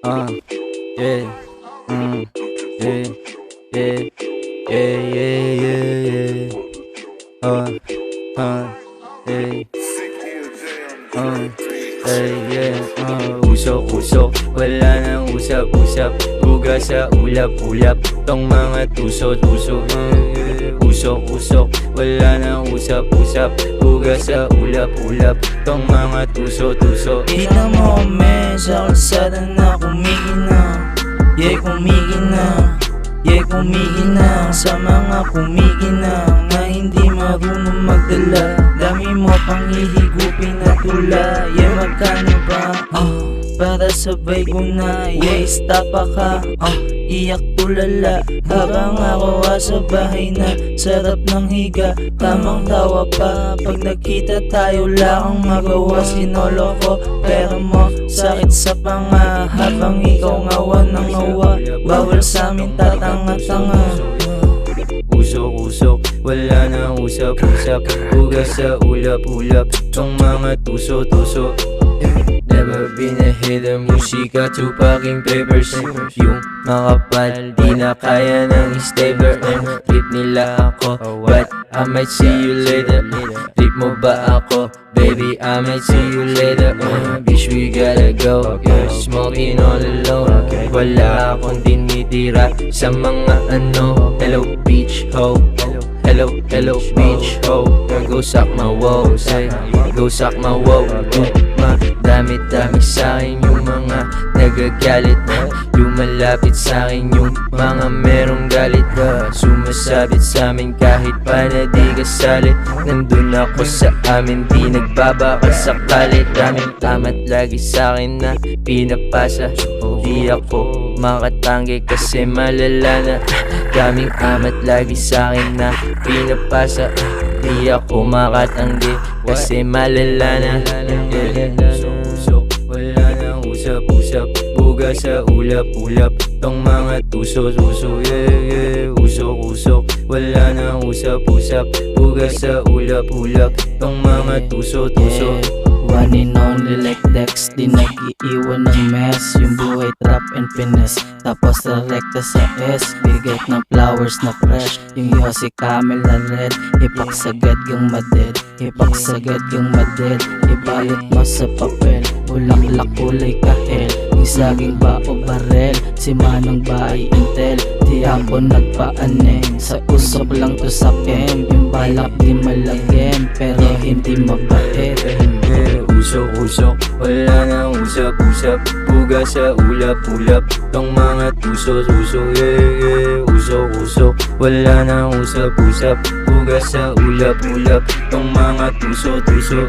Uh, yeah, yeah, yeah, yeah, yeah, yeah, yeah. Yeah. Usok-usok, wala nang usap-usap. Buga sa ulap-ulap, tong mga tuso-tuso. Usok-usok, wala nang usap-usap. Buga sa ulap-ulap, tong mga tuso-tuso. Kita mo kami sa kalsada na kumikinang. Yeah, kumikinang. Yeah, kumikinang sa mga kumikinang na hindi marunong magdala. Dami mo pang hihigupin na tula. Yeah, magkano ba? Para sabay ko na. Yeah, stop ka. Iyak tulala habang ako sa bahay na. Sarap ng higa, tamang tawa pa. Pag nagkita tayo lang magawa. Sinolo ko pero mo sakit sa panga. Habang ikaw ngawa ng ngawa, bawal sa amin tatanga-tanga. Usok-usok, wala nang usap-usap. Buga sa ulap-ulap, tong mga tuso-tuso. Never been a hitter, musika to packing papers. Yung makapal, di na kaya ng stabler. Trip nila ako, but I might see you later. Trip mo ba ako? Baby, I might see you later. Bitch, we gotta go, smoking all alone. Wala akong tinitira sa mga ano. Hello, beach ho. Hello, hello, beach ho. Go suck my woe, say. Go suck my woe. Dami-dami sa'kin yung mga nagagalit. Lumalapit sa'kin yung mga merong galit. Sumasabit sa'min kahit pa na di kasalit. Nandun ako sa amin, di nagbabaka sa kalit. Daming tamat lagi sa'kin na pinapasa. Di ako makatanggi kasi malala na. Daming amat lagi sa'kin na pinapasa. Di ako makatanggi kasi malala na. Usok-usok, wala nang usap-usap. Buga sa ulap-ulap, tong mga tuso-tuso. Usok-usok, wala nang usap-usap. Buga sa ulap-ulap, tong mga tuso-tuso. One and only like Dex, di nag-iiwan ng mess. Yung buhay trap and finesse, tapos rekta sa S. Bigat ng flowers na fresh, yung Yossi Camel na red. Ipaksagad yung maded, ipaksagad yung maded. Ibalot mo sa papel, bulaklak kulay kahel. Yung saging ba o barel, si Manong ba ay intel. Di ako nagpaanem, sa usok lang to sa kem. Yung balak di malagem, pero hindi mabait. Usok-usok, wala nang usap-usap. Buga sa ulap-ulap, tong mga tuso-tuso. Usok-usok, wala nang usap-usap. Buga sa ulap-ulap, tong mga tuso-tuso.